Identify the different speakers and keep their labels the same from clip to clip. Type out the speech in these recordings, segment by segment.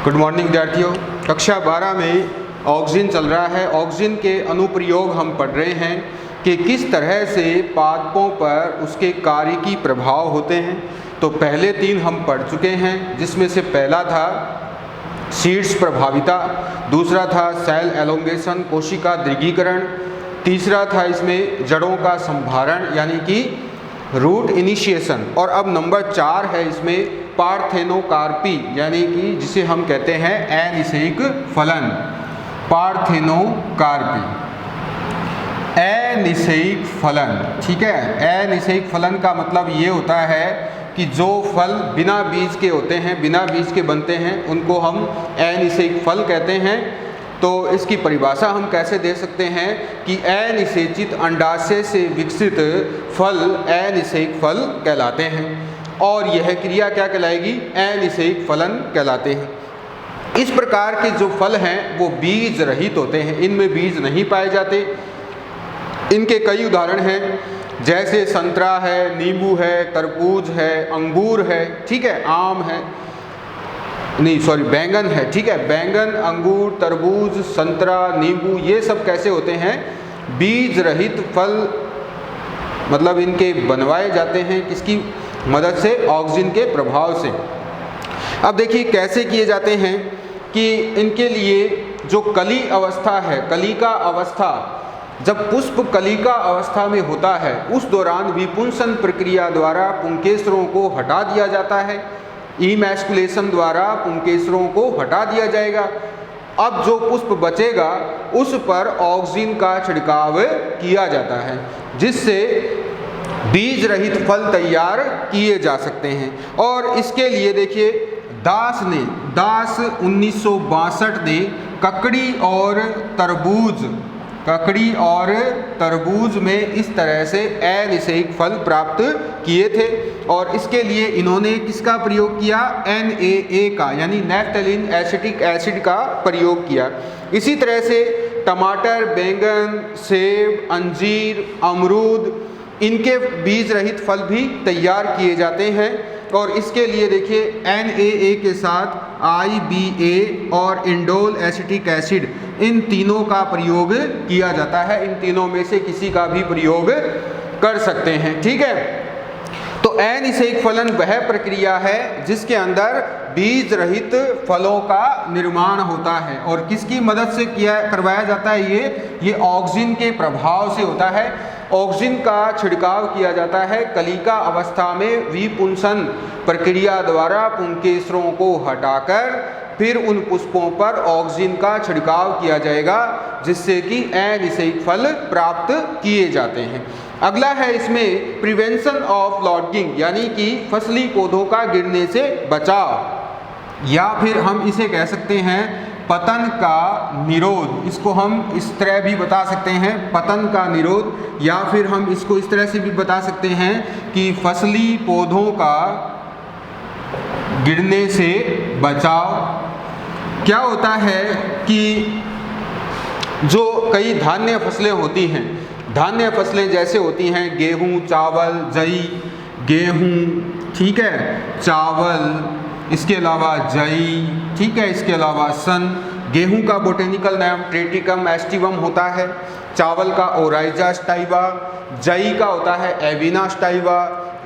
Speaker 1: Good morning विद्यार्थियों। कक्षा 12 में ऑक्सीजन चल रहा है। ऑक्सीजन के अनुप्रयोग हम पढ़ रहे हैं कि किस तरह से पादपों पर उसके कार्यकी प्रभाव होते हैं। तो पहले 3 हम पढ़ चुके हैं, जिसमें से पहला था सीड्स प्रभाविता, दूसरा था सेल एलोंगेशन कोशिका दीर्घीकरण, तीसरा था इसमें जड़ों का संभारण यानी कि रूट इनिशिएशन, और अब नंबर 4 है इसमें पार्थेनोकार्पी यानी कि जिसे हम कहते हैं अनिषेक फलन। पार्थेनोकार्पी, अनिषेक फलन, ठीक है। अनिषेक फलन का मतलब ये होता है कि जो फल बिना बीज के होते हैं, बिना बीज के बनते हैं, उनको हम अनिषेक फल कहते हैं। तो इसकी परिभाषा हम कैसे दे सकते हैं कि अनिषेचित अंडाशय से विकसित फल अनिषेक फल कहलाते हैं, और यह क्रिया क्या कहलाएगी? अनिषेक फलन कहलाते हैं। इस प्रकार के जो फल हैं वो बीज रहित होते हैं, इनमें बीज नहीं पाए जाते। इनके कई उदाहरण हैं, जैसे संतरा है, नींबू है, तरबूज है, अंगूर है, ठीक है, आम है, बैंगन है, ठीक है। बैंगन, अंगूर, तरबूज, संतरा, नींबू, ये सब कैसे होते हैं? बीज रहित फल, मतलब इनके बनवाए जाते हैं किसकी मदद से? ऑक्सीजन के प्रभाव से। अब देखिए कैसे किए जाते हैं कि इनके लिए जो कली अवस्था है, कलिका अवस्था, जब पुष्प कलिका अवस्था में होता है उस दौरान विपुंसन प्रक्रिया द्वारा पुंकेसरों को हटा दिया जाता है। इमैस्कुलेशन द्वारा पुंकेसरों को हटा दिया जाएगा। अब जो पुष्प बचेगा उस पर ऑक्सीजन का छिड़काव किया जाता है, जिससे बीज रहित फल तैयार किए जा सकते हैं। और इसके लिए देखिए दास 1962 ने ककड़ी और तरबूज में इस तरह से अनिषेक फल प्राप्त किए थे, और इसके लिए इन्होंने किसका प्रयोग किया? NaA का, यानी नैफ्थलीन एसिटिक एसिड का प्रयोग किया। इसी तरह से टमाटर, बैंगन, सेब, अंजीर, अमरूद, इनके बीज रहित फल भी तैयार किए जाते हैं। और इसके लिए देखिए NaA के साथ IBA और इंडोल एसिटिक एसिड, इन तीनों का प्रयोग किया जाता है। इन तीनों में से किसी का भी प्रयोग कर सकते हैं, ठीक है। तो अनिषेक फलन वह प्रक्रिया है जिसके अंदर बीज रहित फलों का निर्माण होता है, और किसकी मदद से करवाया जाता है? ये ऑक्सीजन के प्रभाव से होता है। ऑक्सीजन का छिड़काव किया जाता है कलिका अवस्था में विपुंसन प्रक्रिया द्वारा पुंकेसरों को हटाकर, फिर उन पुष्पों पर ऑक्सीजन का छिड़काव किया जाएगा, जिससे कि अनिषेक फल प्राप्त किए जाते हैं। अगला है इसमें प्रिवेंशन ऑफ लॉगिंग, यानी कि फसली पौधों का गिरने से बचाव, या फिर हम इसे कह सकते हैं पतन का निरोध। इसको हम इस तरह भी बता सकते हैं, पतन का निरोध, या फिर हम इसको इस तरह से भी बता सकते हैं कि फसली पौधों का गिरने से बचाव। क्या होता है कि जो कई धान्य फसलें होती हैं, धान्य फसलें जैसे होती हैं गेहूं, चावल, जई, गेहूं, ठीक है, चावल, इसके अलावा जई, ठीक है, इसके अलावा सन। गेहूं का बोटेनिकल नाम ट्रेटिकम एस्टिवम होता है, चावल का ओराइजा स्टाइवा, जई का होता है एविना स्टाइवा,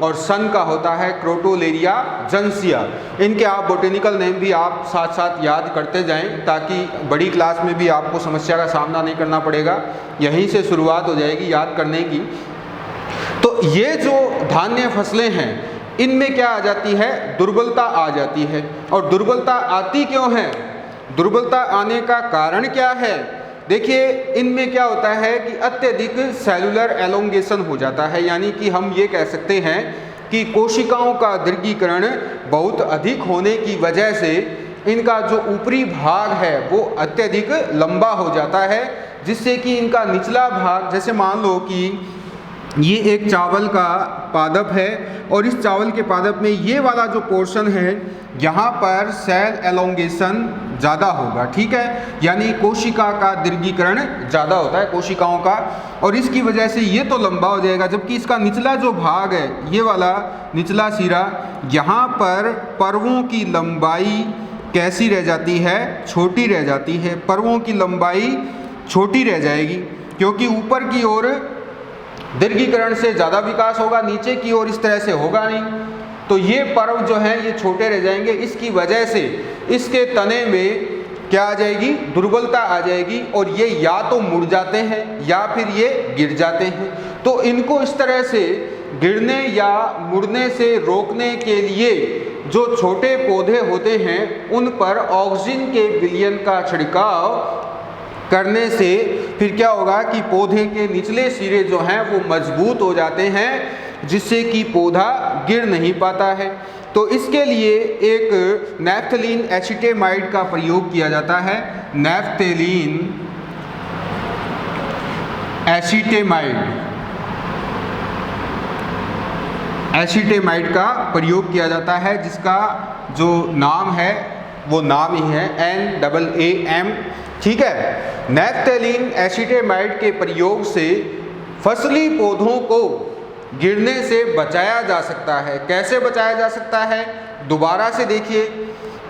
Speaker 1: और सन का होता है क्रोटोलेरिया जंसिया। इनके आप बोटेनिकल नेम भी आप साथ साथ याद करते जाएं, ताकि बड़ी क्लास में भी आपको समस्या का सामना नहीं करना पड़ेगा, यहीं से शुरुआत हो जाएगी याद करने की। तो ये जो धान्य फसलें हैं, इनमें क्या आ जाती है? दुर्बलता आ जाती है। और दुर्बलता आती क्यों है? दुर्बलता आने का कारण क्या है? देखिए इनमें क्या होता है कि अत्यधिक सेलुलर एलोंगेशन हो जाता है, यानी कि हम ये कह सकते हैं कि कोशिकाओं का दीर्घीकरण बहुत अधिक होने की वजह से इनका जो ऊपरी भाग है वो अत्यधिक लंबा हो जाता है, जिससे कि इनका निचला भाग, जैसे मान लो कि ये एक चावल का पादप है, और इस चावल के पादप में ये वाला जो पोर्शन है, यहाँ पर सेल एलोंगेशन ज़्यादा होगा, ठीक है, यानी कोशिका का दीर्घीकरण ज़्यादा होता है कोशिकाओं का, और इसकी वजह से ये तो लंबा हो जाएगा, जबकि इसका निचला जो भाग है, ये वाला निचला सिरा, यहाँ पर पर्वों की लंबाई कैसी रह जाती है, छोटी रह जाती है। पर्वों की लंबाई छोटी रह जाएगी क्योंकि ऊपर की ओर दीर्घीकरण से ज़्यादा विकास होगा, नीचे की ओर इस तरह से होगा नहीं। तो ये पर्व जो हैं ये छोटे रह जाएंगे। इसकी वजह से इसके तने में क्या आ जाएगी, दुर्बलता आ जाएगी और ये या तो मुड़ जाते हैं या फिर ये गिर जाते हैं। तो इनको इस तरह से गिरने या मुड़ने से रोकने के लिए जो छोटे पौधे होते हैं उन पर ऑक्सीजन के विलयन का छिड़काव करने से फिर क्या होगा कि पौधे के निचले सिरे जो हैं वो मजबूत हो जाते हैं, जिससे कि पौधा गिर नहीं पाता है। तो इसके लिए एक नैफ्थलीन एसिटेमाइड का प्रयोग किया जाता है। नैफ्थलीन एसिटेमाइड का प्रयोग किया जाता है, जिसका जो नाम है वो नाम ही है NAAM। ठीक है। नैफ्थलीन एसिटेमाइड के प्रयोग से फसली पौधों को गिरने से बचाया जा सकता है। कैसे बचाया जा सकता है, दोबारा से देखिए।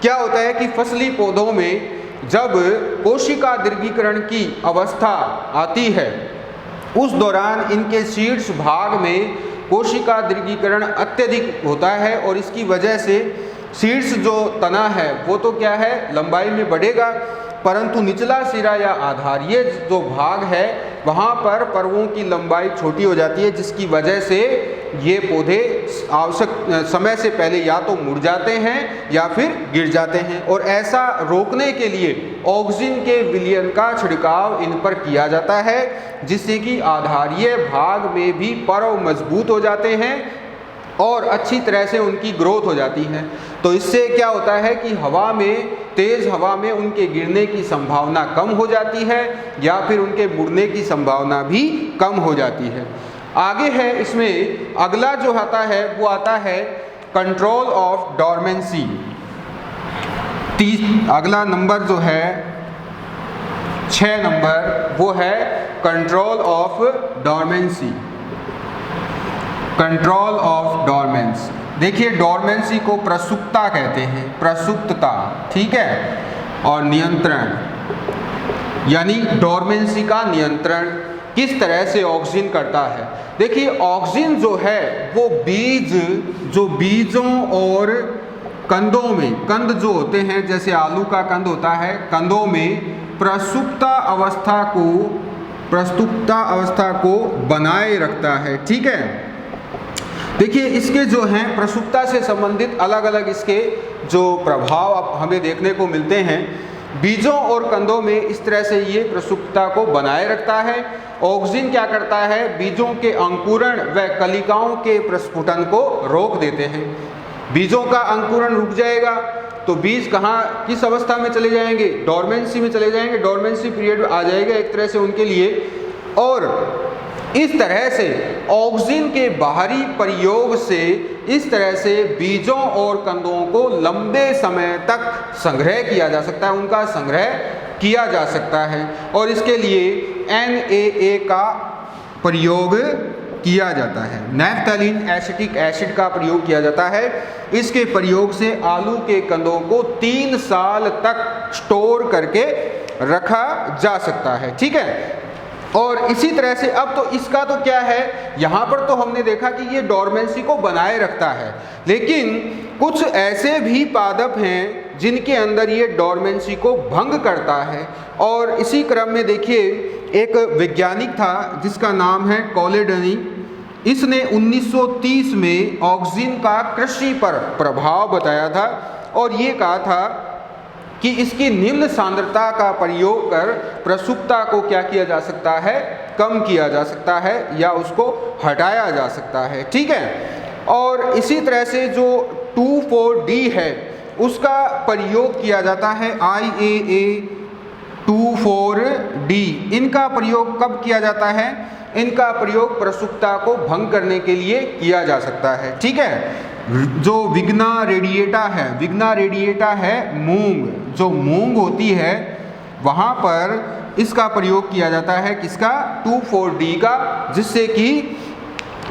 Speaker 1: क्या होता है कि फसली पौधों में जब कोशिका दीर्घीकरण की अवस्था आती है उस दौरान इनके शीर्ष भाग में कोशिका दीर्घीकरण अत्यधिक होता है और इसकी वजह से शीर्ष जो तना है वो तो क्या है, लंबाई में बढ़ेगा, परंतु निचला सिरा या आधारीय जो भाग है वहाँ पर पर्वों की लंबाई छोटी हो जाती है, जिसकी वजह से ये पौधे आवश्यक समय से पहले या तो मुड़ जाते हैं या फिर गिर जाते हैं। और ऐसा रोकने के लिए ऑक्सीजन के विलयन का छिड़काव इन पर किया जाता है, जिससे कि आधारीय भाग में भी पर्व मजबूत हो जाते हैं और अच्छी तरह से उनकी ग्रोथ हो जाती है। तो इससे क्या होता है कि हवा में, तेज़ हवा में उनके गिरने की संभावना कम हो जाती है या फिर उनके मुड़ने की संभावना भी कम हो जाती है। आगे है इसमें अगला जो आता है वो आता है कंट्रोल ऑफ डॉर्मेंसी। अगला नंबर जो है 6 नंबर वो है control of dormancy. Control of dormancy, देखिए डॉर्मेंसी को प्रसुप्तता कहते हैं, प्रसुप्तता। ठीक है। और नियंत्रण, यानी डॉर्मेंसी का नियंत्रण किस तरह से ऑक्सीजन करता है। देखिए ऑक्सीजन जो है वो बीजों और कंदों में, कंद जो होते हैं जैसे आलू का कंद होता है, कंदों में प्रसुप्त अवस्था को बनाए रखता है। ठीक है। देखिए इसके जो हैं प्रसुप्तता से संबंधित अलग अलग इसके जो प्रभाव अब हमें देखने को मिलते हैं। बीजों और कंदों में इस तरह से ये प्रसुप्तता को बनाए रखता है। ऑक्सीजन क्या करता है, बीजों के अंकुरण व कलिकाओं के प्रस्फुटन को रोक देते हैं। बीजों का अंकुरण रुक जाएगा तो बीज कहाँ, किस अवस्था में चले जाएंगे, डॉर्मेंसी में चले जाएंगे, डॉर्मेंसी पीरियड आ जाएगा एक तरह से उनके लिए। और इस तरह से ऑक्सीजन के बाहरी प्रयोग से इस तरह से बीजों और कंदों को लंबे समय तक संग्रह किया जा सकता है, उनका संग्रह किया जा सकता है। और इसके लिए NAA का प्रयोग किया जाता है, नैफ्थलीन एसिटिक एसिड का प्रयोग किया जाता है। इसके प्रयोग से आलू के कंदों को 3 साल तक स्टोर करके रखा जा सकता है। ठीक है। और इसी तरह से अब तो इसका तो क्या है, यहाँ पर तो हमने देखा कि ये डॉर्मेंसी को बनाए रखता है, लेकिन कुछ ऐसे भी पादप हैं जिनके अंदर ये डॉर्मेंसी को भंग करता है। और इसी क्रम में देखिए एक वैज्ञानिक था जिसका नाम है कोलेडनी। इसने 1930 में ऑक्सीजन का कृषि पर प्रभाव बताया था और ये कहा था कि इसकी निम्न सांद्रता का प्रयोग कर प्रसुप्तता को क्या किया जा सकता है, कम किया जा सकता है या उसको हटाया जा सकता है। ठीक है। और इसी तरह से जो 2,4-D है उसका प्रयोग किया जाता है, IAA 2,4-D। इनका प्रयोग कब किया जाता है, इनका प्रयोग प्रसुप्तता को भंग करने के लिए किया जा सकता है। ठीक है। जो विग्ना रेडिएटा है मूंग, जो मूंग होती है वहाँ पर इसका प्रयोग किया जाता है, किसका, 2,4-D का, जिससे कि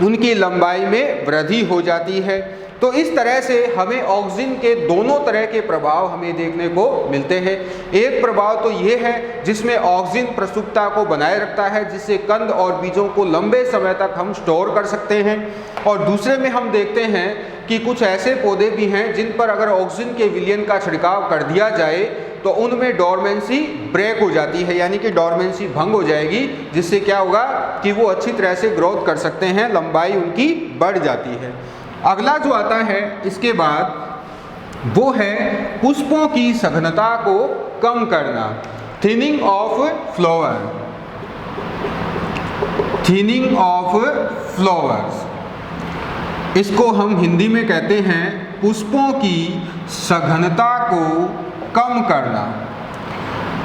Speaker 1: उनकी लंबाई में वृद्धि हो जाती है। तो इस तरह से हमें ऑक्सिन के दोनों तरह के प्रभाव हमें देखने को मिलते हैं। एक प्रभाव तो ये है जिसमें ऑक्सिन प्रसुप्ता को बनाए रखता है, जिससे कंद और बीजों को लंबे समय तक हम स्टोर कर सकते हैं। और दूसरे में हम देखते हैं कि कुछ ऐसे पौधे भी हैं जिन पर अगर ऑक्सिन के विलयन का छिड़काव कर दिया जाए तो उनमें डोरमेंसी ब्रेक हो जाती है, यानी कि डोरमेंसी भंग हो जाएगी, जिससे क्या होगा कि वो अच्छी तरह से ग्रोथ कर सकते हैं, लंबाई उनकी बढ़ जाती है। अगला जो आता है इसके बाद वो है पुष्पों की सघनता को कम करना, thinning of flower, thinning of flowers. इसको हम हिंदी में कहते हैं पुष्पों की सघनता को कम करना।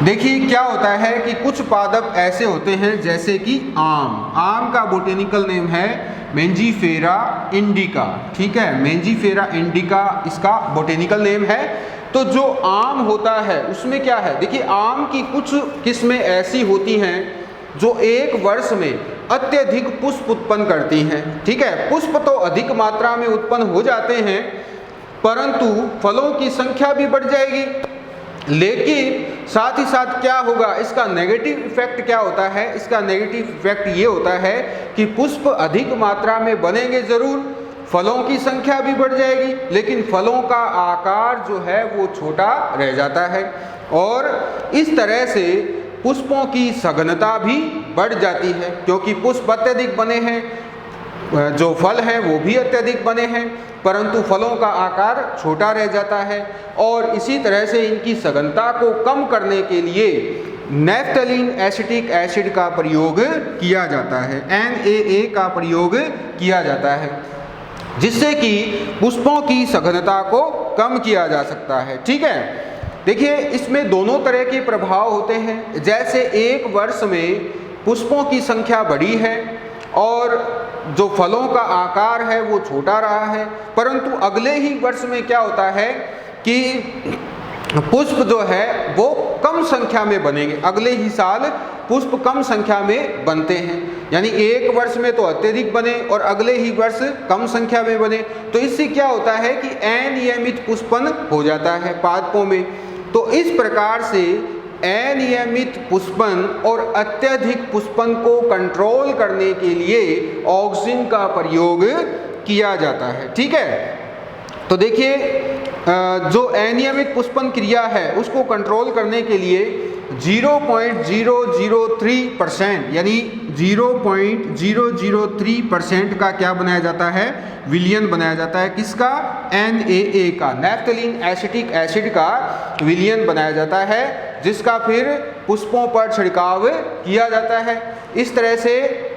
Speaker 1: देखिए क्या होता है कि कुछ पादप ऐसे होते हैं जैसे कि आम का बोटेनिकल नेम है मेंजीफेरा इंडिका, ठीक है, मेंजीफेरा इंडिका इसका बोटेनिकल नेम है। तो जो आम होता है उसमें क्या है, देखिए आम की कुछ किस्में ऐसी होती हैं जो एक वर्ष में अत्यधिक पुष्प उत्पन्न करती हैं, ठीक है। पुष्प तो अधिक मात्रा में उत्पन्न हो जाते हैं परंतु फलों की संख्या भी बढ़ जाएगी, लेकिन साथ ही साथ क्या होगा, इसका नेगेटिव इफेक्ट क्या होता है, इसका नेगेटिव इफेक्ट ये होता है कि पुष्प अधिक मात्रा में बनेंगे जरूर, फलों की संख्या भी बढ़ जाएगी, लेकिन फलों का आकार जो है वो छोटा रह जाता है और इस तरह से पुष्पों की सघनता भी बढ़ जाती है, क्योंकि पुष्प अत्यधिक बने हैं, जो फल हैं वो भी अत्यधिक बने हैं, परंतु फलों का आकार छोटा रह जाता है। और इसी तरह से इनकी सघनता को कम करने के लिए नैफ्थलीन एसिटिक एसिड का प्रयोग किया जाता है, NaA का प्रयोग किया जाता है, जिससे कि पुष्पों की सघनता को कम किया जा सकता है, ठीक है। देखिए इसमें दोनों तरह के प्रभाव होते हैं, जैसे एक वर्ष में पुष्पों की संख्या बढ़ी है और जो फलों का आकार है वो छोटा रहा है, परंतु अगले ही वर्ष में क्या होता है कि पुष्प जो है वो कम संख्या में बनेंगे, अगले ही साल पुष्प कम संख्या में बनते हैं, यानी एक वर्ष में तो अत्यधिक बने और अगले ही वर्ष कम संख्या में बने। तो इससे क्या होता है कि अनियमित पुष्पन हो जाता है पादपों में। तो इस प्रकार से अनियमित पुष्पन और अत्यधिक पुष्पन को कंट्रोल करने के लिए ऑक्सिन का प्रयोग किया जाता है, ठीक है। तो देखिए जो अनियमित पुष्पन क्रिया है उसको कंट्रोल करने के लिए 0.003% यानी 0.003% का क्या बनाया जाता है, विलयन बनाया जाता है, किसका, NaA का, नैफ्थलीन एसिटिक एसिड का विलयन बनाया जाता है, जिसका फिर पुष्पों पर छिड़काव किया जाता है। इस तरह से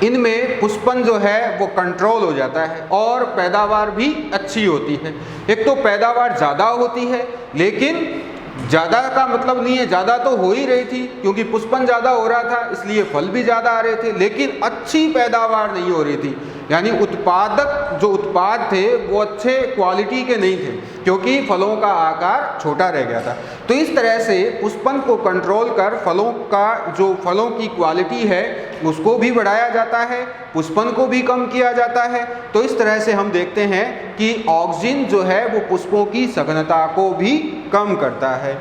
Speaker 1: इनमें पुष्पन जो है वो कंट्रोल हो जाता है और पैदावार भी अच्छी होती है। एक तो पैदावार ज़्यादा होती है, लेकिन ज़्यादा का मतलब नहीं है, ज़्यादा तो हो ही रही थी क्योंकि पुष्पन ज़्यादा हो रहा था इसलिए फल भी ज़्यादा आ रहे थे, लेकिन अच्छी पैदावार नहीं हो रही थी, यानी उत्पादक जो उत्पाद थे वो अच्छे क्वालिटी के नहीं थे क्योंकि फलों का आकार छोटा रह गया था। तो इस तरह से पुष्पन को कंट्रोल कर फलों का जो फलों की क्वालिटी है उसको भी बढ़ाया जाता है, पुष्पन को भी कम किया जाता है। तो इस तरह से हम देखते हैं कि ऑक्सिन जो है वो पुष्पों की सघनता को भी कम करता है।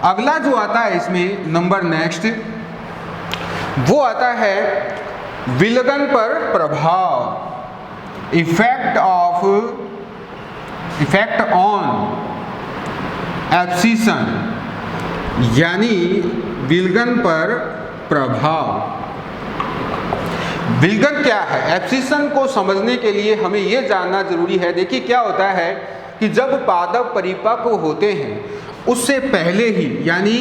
Speaker 1: अगला जो आता है इसमें नंबर नेक्स्ट वो आता है विलगन पर प्रभाव, इफेक्ट ऑन एब्सिशन, यानी विलगन पर प्रभाव। विलगन क्या है, एब्सिशन को समझने के लिए हमें यह जानना जरूरी है। देखिए क्या होता है कि जब पादप परिपक्व होते हैं उससे पहले ही, यानी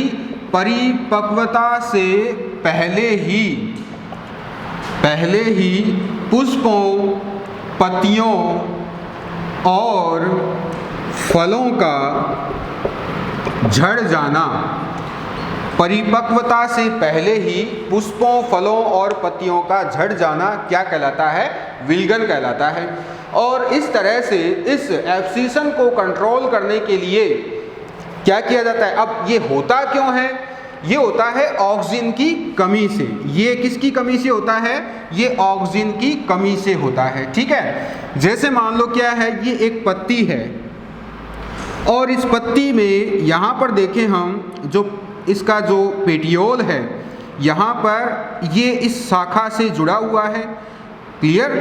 Speaker 1: परिपक्वता से पहले ही पुष्पों, पत्तियों और फलों का झड़ जाना, परिपक्वता से पहले ही पुष्पों, फलों और पत्तियों का झड़ जाना क्या कहलाता है, विलगन कहलाता है। और इस तरह से इस एब्सिशन को कंट्रोल करने के लिए क्या किया जाता है। अब ये होता क्यों है, ये होता है ऑक्सीजन की कमी से। ये किसकी कमी से होता है? ये ऑक्सीजन की कमी से होता है, ठीक है। जैसे मान लो क्या है, ये एक पत्ती है और इस पत्ती में यहाँ पर देखें हम, जो इसका जो पेटियोल है यहाँ पर ये इस शाखा से जुड़ा हुआ है, क्लियर।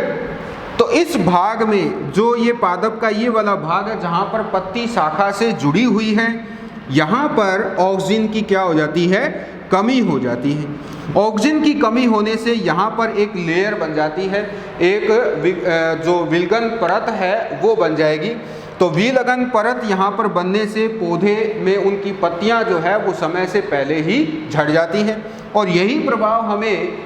Speaker 1: तो इस भाग में जो ये पादप का ये वाला भाग है जहाँ पर पत्ती शाखा से जुड़ी हुई है, यहाँ पर ऑक्सीजन की क्या हो जाती है? कमी हो जाती है। ऑक्सीजन की कमी होने से यहाँ पर एक लेयर बन जाती है, एक जो विलगन परत है वो बन जाएगी। तो विलगन परत यहाँ पर बनने से पौधे में उनकी पत्तियाँ जो है वो समय से पहले ही झड़ जाती हैं और यही प्रभाव हमें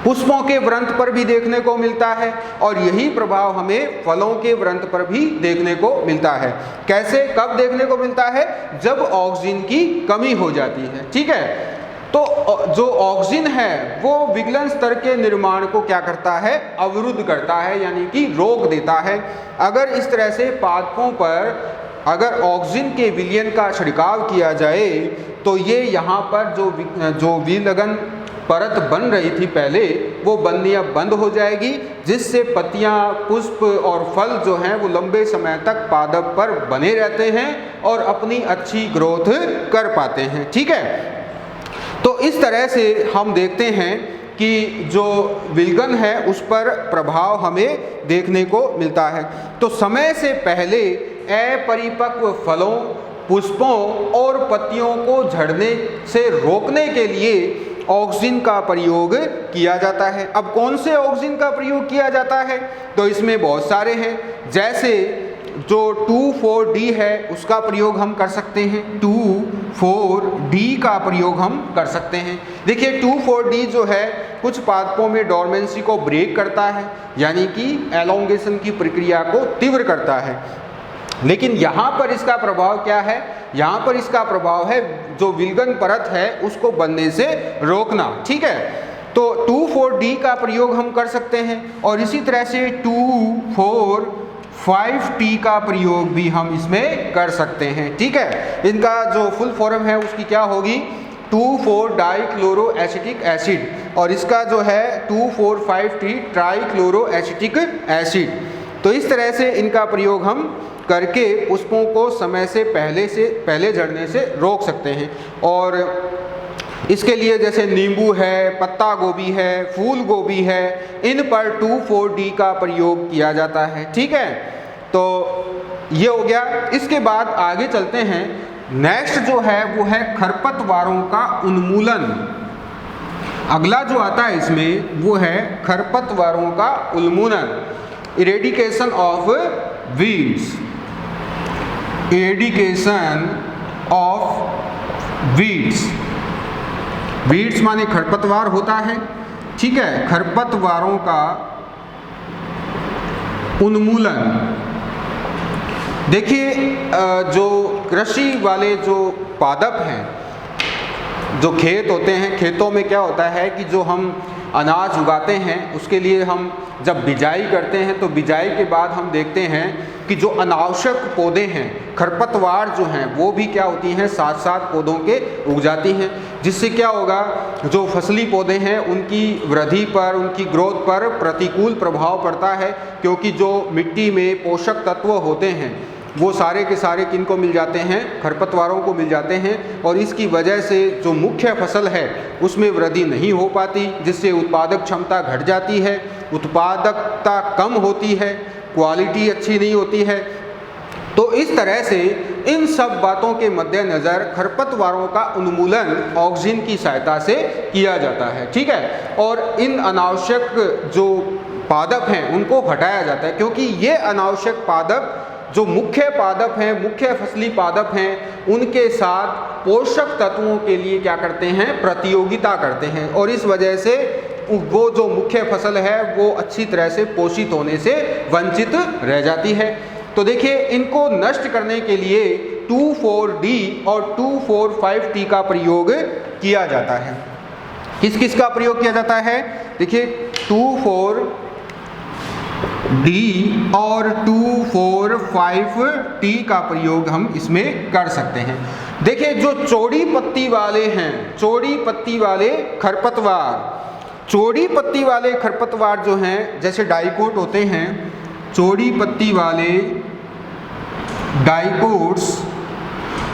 Speaker 1: पुष्पों के वृंत पर भी देखने को मिलता है और यही प्रभाव हमें फलों के वृंत पर भी देखने को मिलता है। कैसे, कब देखने को मिलता है? जब ऑक्सीजन की कमी हो जाती है, ठीक है। तो जो ऑक्सीजन है वो विगलन स्तर के निर्माण को क्या करता है? अवरुद्ध करता है, यानी कि रोक देता है। अगर इस तरह से पादपों पर अगर ऑक्सीजन के विलयन का छिड़काव किया जाए तो ये यहाँ पर जो विलगन परत बन रही थी पहले, वो बननी अब बंद हो जाएगी, जिससे पत्तियाँ, पुष्प और फल जो हैं वो लंबे समय तक पादप पर बने रहते हैं और अपनी अच्छी ग्रोथ कर पाते हैं, ठीक है। तो इस तरह से हम देखते हैं कि जो विलगन है उस पर प्रभाव हमें देखने को मिलता है। तो समय से पहले अपरिपक्व फलों, पुष्पों और पत्तियों को झड़ने से रोकने के लिए ऑक्सीजन का प्रयोग किया जाता है। अब कौन से ऑक्सीजन का प्रयोग किया जाता है? तो इसमें बहुत सारे हैं। जैसे जो 2,4-D है उसका प्रयोग हम कर सकते हैं, 2,4-D का प्रयोग हम कर सकते हैं। देखिए 2,4-D जो है कुछ पादपों में डोरमेंसी को ब्रेक करता है, यानी कि एलोंगेशन की प्रक्रिया को तीव्र करता है। लेकिन यहाँ पर इसका प्रभाव क्या है? यहाँ पर इसका प्रभाव है जो विलगन परत है उसको बनने से रोकना, ठीक है। तो 2,4-D का प्रयोग हम कर सकते हैं और इसी तरह से 2,4,5-T का प्रयोग भी हम इसमें कर सकते हैं, ठीक है। इनका जो फुल फॉर्म है उसकी क्या होगी? 2,4-डाइक्लोरोएसिटिक एसिड और इसका जो है 2,4,5-T ट्राइक्लोरोएसिटिक एसिड। तो इस तरह से इनका प्रयोग हम करके पुष्पों को समय से पहले झड़ने से रोक सकते हैं। और इसके लिए जैसे नींबू है, पत्ता गोभी है, फूल गोभी है, इन पर 2,4-D का प्रयोग किया जाता है, ठीक है। तो ये हो गया। इसके बाद आगे चलते हैं। नेक्स्ट जो है वो है खरपतवारों का उन्मूलन। अगला जो आता है इसमें वो है खरपतवारों का उन्मूलन, eradication of weeds. एडिकेशन of weeds, weeds माने खरपतवार होता है, ठीक है। खरपतवारों का उन्मूलन। देखिए जो कृषि वाले जो पादप हैं, जो खेत होते हैं, खेतों में क्या होता है कि जो हम अनाज उगाते हैं उसके लिए हम जब बिजाई करते हैं तो बिजाई के बाद हम देखते हैं कि जो अनावश्यक पौधे हैं, खरपतवार जो हैं वो भी क्या होती हैं, साथ साथ पौधों के उग जाती हैं, जिससे क्या होगा, जो फसली पौधे हैं उनकी वृद्धि पर, उनकी ग्रोथ पर प्रतिकूल प्रभाव पड़ता है, क्योंकि जो मिट्टी में पोषक तत्व होते हैं वो सारे के सारे किनको मिल जाते हैं? खरपतवारों को मिल जाते हैं और इसकी वजह से जो मुख्य फसल है उसमें वृद्धि नहीं हो पाती, जिससे उत्पादक क्षमता घट जाती है, उत्पादकता कम होती है, क्वालिटी अच्छी नहीं होती है। तो इस तरह से इन सब बातों के मद्देनज़र खरपतवारों का उन्मूलन ऑक्सीजन की सहायता से किया जाता है, ठीक है। और इन अनावश्यक जो पादप हैं उनको हटाया जाता है, क्योंकि ये अनावश्यक पादप जो मुख्य पादप हैं, मुख्य फसली पादप हैं, उनके साथ पोषक तत्वों के लिए क्या करते हैं? प्रतियोगिता करते हैं और इस वजह से वो जो मुख्य फसल है वो अच्छी तरह से पोषित होने से वंचित रह जाती है। तो देखिए इनको नष्ट करने के लिए 2,4-D और 2,4,5-T का प्रयोग किया जाता है। किस किस का प्रयोग किया जाता है? देखिए 2,4 डी और 2, 4, 5 टी का प्रयोग हम इसमें कर सकते हैं। देखिए जो चौड़ी पत्ती वाले हैं, चौड़ी पत्ती वाले खरपतवार, चौड़ी पत्ती वाले खरपतवार जो हैं जैसे डाइकोट होते हैं, चौड़ी पत्ती वाले डाइकोट्स,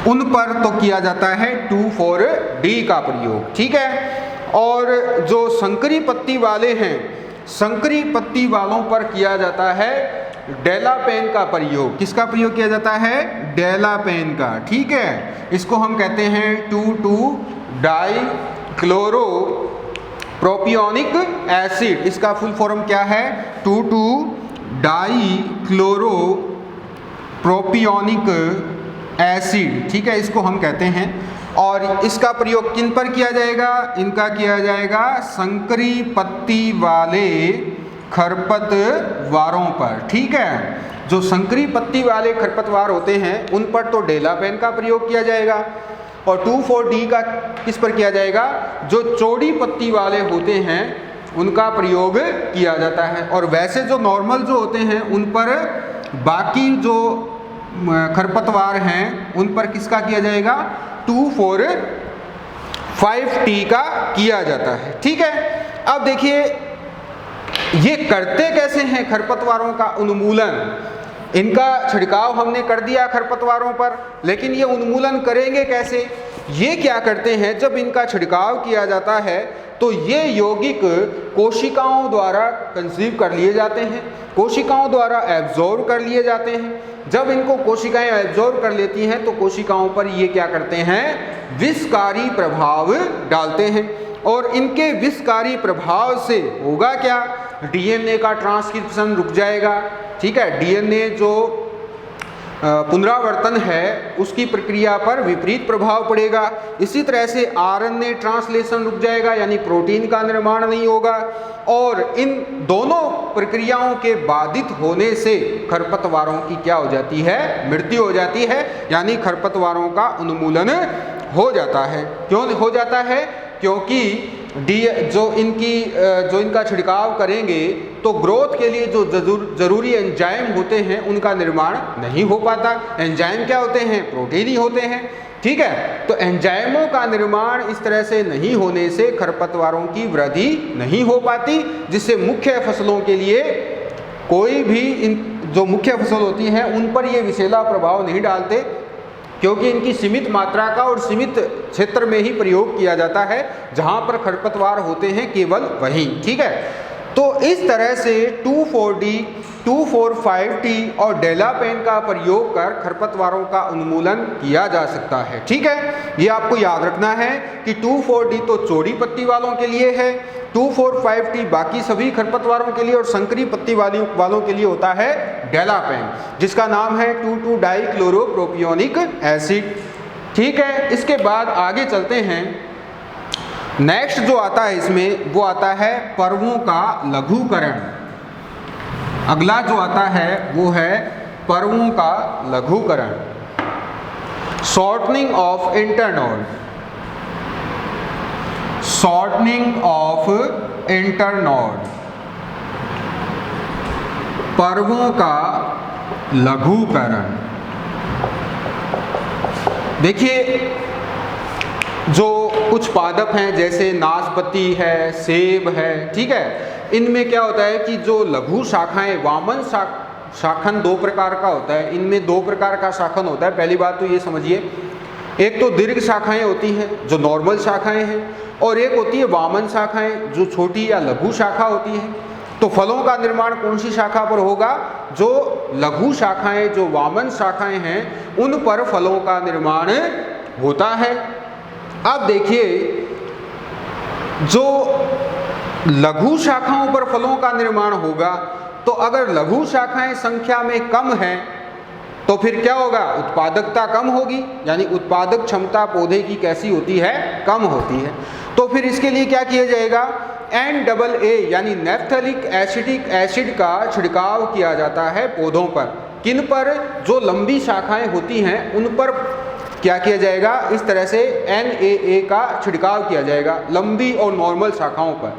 Speaker 1: उन पर तो किया जाता है 2, 4 डी का प्रयोग, ठीक है। और जो संकरी पत्ती वाले हैं, संकरी पत्ती वालों पर किया जाता है डेलापेन का प्रयोग। किसका प्रयोग किया जाता है? डेलापेन का, ठीक है। इसको हम कहते हैं 2,2 डाइक्लोरो प्रोपियोनिक एसिड। इसका फुल फॉर्म क्या है? 2,2 डाइक्लोरो प्रोपियोनिक एसिड, ठीक है, इसको हम कहते हैं। और इसका प्रयोग किन पर किया जाएगा? इनका किया जाएगा संकरी पत्ती वाले खरपतवारों पर, ठीक है। जो संकरी पत्ती वाले खरपतवार होते हैं उन पर तो डेलापेन का प्रयोग किया जाएगा, और 2, 4 डी का किस पर किया जाएगा? जो चौड़ी पत्ती वाले होते हैं उनका प्रयोग किया जाता है। और वैसे जो नॉर्मल जो होते हैं उन पर, बाकी जो खरपतवार हैं उन पर किसका किया जाएगा? 2, 4, 5 टी का किया जाता है, ठीक है। अब देखिए ये करते कैसे हैं खरपतवारों का उन्मूलन? इनका छिड़काव हमने कर दिया खरपतवारों पर, लेकिन ये उन्मूलन करेंगे कैसे? ये क्या करते हैं, जब इनका छिड़काव किया जाता है तो ये यौगिक कोशिकाओं द्वारा कंसीव कर लिए जाते हैं, कोशिकाओं द्वारा एब्जॉर्ब कर लिए जाते हैं। जब इनको कोशिकाएं एब्जॉर्ब कर लेती हैं तो कोशिकाओं पर ये क्या करते हैं? विषकारी प्रभाव डालते हैं, और इनके विषकारी प्रभाव से होगा क्या? डीएनए का ट्रांसक्रिप्शन रुक जाएगा, ठीक है। डीएनए जो पुनरावर्तन है उसकी प्रक्रिया पर विपरीत प्रभाव पड़ेगा। इसी तरह से आरएनए ट्रांसलेशन रुक जाएगा, यानी प्रोटीन का निर्माण नहीं होगा। और इन दोनों प्रक्रियाओं के बाधित होने से खरपतवारों की क्या हो जाती है? मृत्यु हो जाती है, यानी खरपतवारों का उन्मूलन हो जाता है। क्यों हो जाता है? क्योंकि जो इनका छिड़काव करेंगे तो ग्रोथ के लिए जो जरूरी एंजाइम होते हैं उनका निर्माण नहीं हो पाता। एंजाइम क्या होते हैं? प्रोटीन ही होते हैं, ठीक है। तो एंजाइमों का निर्माण इस तरह से नहीं होने से खरपतवारों की वृद्धि नहीं हो पाती, जिससे मुख्य फसलों के लिए कोई भी जो मुख्य फसल होती हैं उन पर ये विषैला प्रभाव नहीं डालते, क्योंकि इनकी सीमित मात्रा का और सीमित क्षेत्र में ही प्रयोग किया जाता है। जहां पर खरपतवार होते हैं केवल वहीं, ठीक है। तो इस तरह से 2, 4 डी, 2, 4, 5 टी और डेलापेन का प्रयोग कर खरपतवारों का उन्मूलन किया जा सकता है, ठीक है। ये आपको याद रखना है कि 2, 4 डी तो चौड़ी पत्ती वालों के लिए है, 2, 4, 5 टी बाकी सभी खरपतवारों के लिए, और संकरी पत्ती वालों के लिए होता है डेलापेन, जिसका नाम है 2,2 डाइक्लोरो प्रोपियोनिक एसिड, ठीक है। इसके बाद आगे चलते हैं। नेक्स्ट जो आता है इसमें वो आता है पर्वों का लघुकरण। अगला जो आता है वो है पर्वों का लघुकरण, shortening of internode, shortening of internode, पर्वों का लघुकरण। देखिए जो कुछ पादप हैं जैसे नाशपाती है, सेब है, ठीक है, इनमें क्या होता है कि जो लघु शाखाएं, वामन शाखन 2 प्रकार का होता है। इनमें 2 प्रकार का शाखन होता है। पहली बात तो ये समझिए, एक तो दीर्घ शाखाएं होती हैं जो नॉर्मल शाखाएं हैं, और एक होती है वामन शाखाएं जो छोटी या लघु शाखा होती है। तो फलों का निर्माण कौन सी शाखा पर होगा? जो लघु शाखाएं, जो वामन शाखाएं हैं, उन पर फलों का निर्माण होता है। अब देखिए जो लघु शाखाओं पर फलों का निर्माण होगा, तो अगर लघु शाखाएं संख्या में कम हैं तो फिर क्या होगा? उत्पादकता कम होगी, यानी उत्पादक क्षमता पौधे की कैसी होती है? कम होती है। तो फिर इसके लिए क्या किया जाएगा? NAA यानी नैप्थेलिक एसिटिक एसिड का छिड़काव किया जाता है पौधों पर। किन पर? जो लंबी शाखाएं होती हैं उन पर क्या किया जाएगा? इस तरह से NAA का छिड़काव किया जाएगा लंबी और नॉर्मल शाखाओं पर।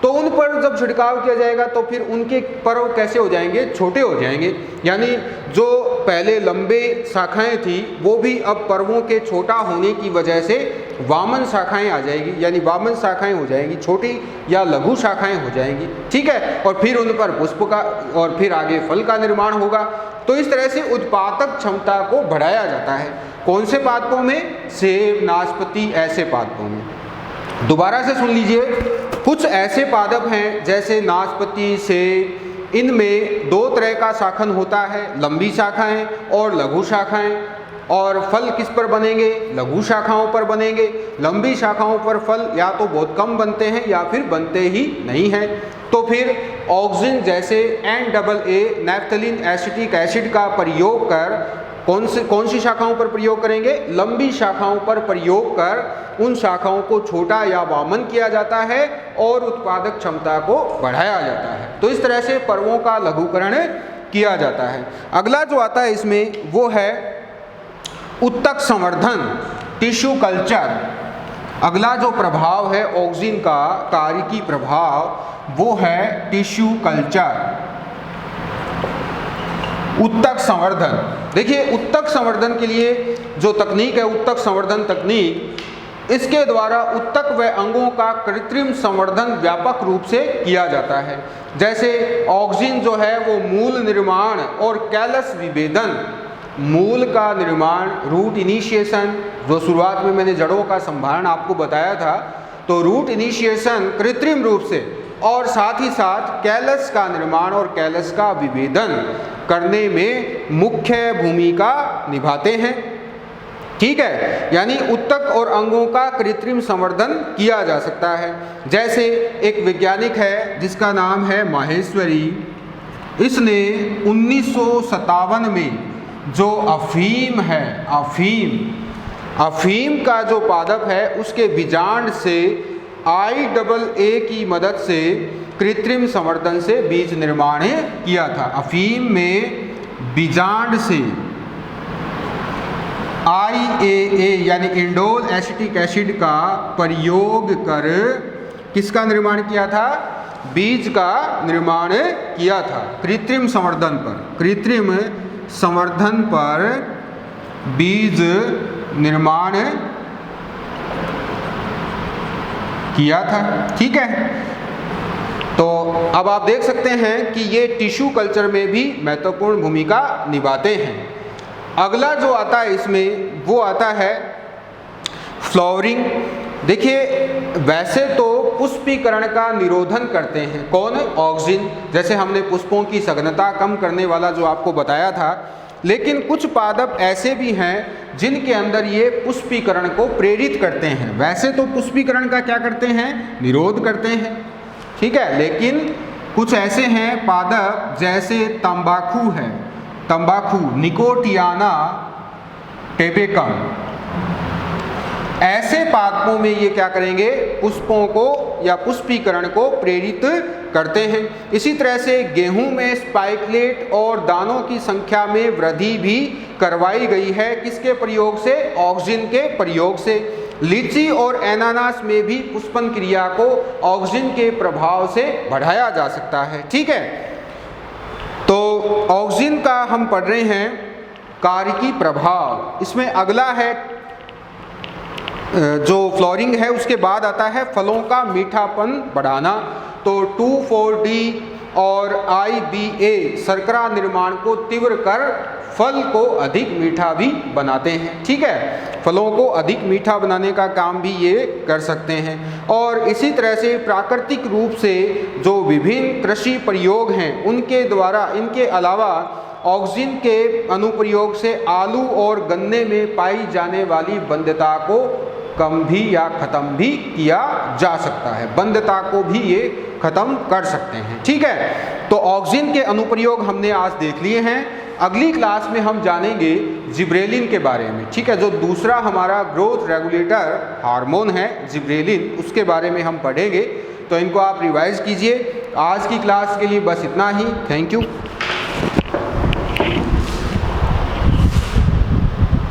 Speaker 1: तो उन पर जब छिड़काव किया जाएगा तो फिर उनके पर्व कैसे हो जाएंगे, छोटे हो जाएंगे। यानी जो पहले लंबे शाखाएं थी वो भी अब पर्वों के छोटा होने की वजह से वामन शाखाएं आ जाएगी, यानी वामन शाखाएं हो जाएंगी, छोटी या लघु शाखाएं हो जाएंगी, ठीक है। और फिर उन पर पुष्प का और फिर आगे फल का निर्माण होगा। तो इस तरह से उत्पादक क्षमता को बढ़ाया जाता है। कौन से पादपों में? सेब, नाशपाती, ऐसे पादपों में। दोबारा से सुन लीजिए, कुछ ऐसे पादप हैं जैसे नाशपाती, सेब, इनमें दो तरह का शाखन होता है, लंबी शाखाएं और लघु शाखाएं। और फल किस पर बनेंगे? लघु शाखाओं पर बनेंगे। लंबी शाखाओं पर फल या तो बहुत कम बनते हैं या फिर बनते ही नहीं हैं। तो फिर ऑक्सिन जैसे NAA नैप्थलीन एसिटिक एसिड का प्रयोग कर कौन सी शाखाओं पर प्रयोग करेंगे? लंबी शाखाओं पर प्रयोग कर उन शाखाओं को छोटा या वामन किया जाता है और उत्पादक क्षमता को बढ़ाया जाता है। तो इस तरह से पर्वों का लघुकरण किया जाता है। अगला जो आता है इसमें वो है उत्तक संवर्धन, टिश्यू कल्चर। अगला जो प्रभाव है ऑक्सिन का कार्यकी प्रभाव वो है टिश्यू कल्चर, उत्तक संवर्धन। देखिए, उत्तक संवर्धन के लिए जो तकनीक है उत्तक संवर्धन तकनीक, इसके द्वारा उत्तक व अंगों का कृत्रिम संवर्धन व्यापक रूप से किया जाता है। जैसे ऑक्सिन जो है वो मूल निर्माण और कैलस विभेदन, मूल का निर्माण, रूट इनिशिएशन, जो शुरुआत में मैंने जड़ों का संभारण आपको बताया था, तो रूट इनिशिएशन कृत्रिम रूप से और साथ ही साथ कैलस का निर्माण और कैलस का विभेदन करने में मुख्य भूमिका निभाते हैं, ठीक है। यानी उत्तक और अंगों का कृत्रिम संवर्धन किया जा सकता है। जैसे एक वैज्ञानिक है जिसका नाम है माहेश्वरी, इसने 1957 में जो अफीम है, अफीम का जो पादप है उसके बीजांड से IAA की मदद से कृत्रिम संवर्धन से बीज निर्माण किया था। अफीम में बीजांड से IAA यानी इंडोल एसिटिक एसिड का प्रयोग कर किसका निर्माण किया था? बीज का निर्माण किया था। कृत्रिम संवर्धन पर बीज निर्माण किया था, ठीक है। तो अब आप देख सकते हैं कि ये टिश्यू कल्चर में भी महत्वपूर्ण भूमिका निभाते हैं। अगला जो आता है इसमें वो आता है फ्लावरिंग। देखिए, वैसे तो पुष्पीकरण का निरोधन करते हैं कौन? ऑक्सिन। जैसे हमने पुष्पों की सघनता कम करने वाला जो आपको बताया था, लेकिन कुछ पादप ऐसे भी हैं जिनके अंदर ये पुष्पीकरण को प्रेरित करते हैं। वैसे तो पुष्पीकरण का क्या करते हैं? निरोध करते हैं, ठीक है। लेकिन कुछ ऐसे हैं पादप जैसे तंबाकू है, तंबाकू निकोटियाना टेबेकम, ऐसे पादपों में ये क्या करेंगे? पुष्पों को या पुष्पीकरण को प्रेरित करते हैं। इसी तरह से गेहूं में स्पाइकलेट और दानों की संख्या में वृद्धि भी करवाई गई है। किसके प्रयोग से? ऑक्सिन के प्रयोग से। लीची और एनानास में भी पुष्पन क्रिया को ऑक्सिन के प्रभाव से बढ़ाया जा सकता है, ठीक है। तो ऑक्सिन का हम पढ़ रहे हैं कार्यकी प्रभाव। इसमें अगला है जो फ्लोरिंग है, उसके बाद आता है फलों का मीठापन बढ़ाना। तो 2,4-D और IBA शर्करा निर्माण को तीव्र कर फल को अधिक मीठा भी बनाते हैं, ठीक है। फलों को अधिक मीठा बनाने का काम भी ये कर सकते हैं। और इसी तरह से प्राकृतिक रूप से जो विभिन्न कृषि प्रयोग हैं उनके द्वारा, इनके अलावा ऑक्सिन के अनुप्रयोग से आलू और गन्ने में पाई जाने वाली बंध्यता को कम भी या ख़त्म भी किया जा सकता है। बंध्यता को भी ये ख़त्म कर सकते हैं, ठीक है। तो ऑक्सिन के अनुप्रयोग हमने आज देख लिए हैं। अगली क्लास में हम जानेंगे जिब्रेलिन के बारे में, ठीक है। जो दूसरा हमारा ग्रोथ रेगुलेटर हार्मोन है जिब्रेलिन, उसके बारे में हम पढ़ेंगे। तो इनको आप रिवाइज कीजिए। आज की क्लास के लिए बस इतना ही। Thank you.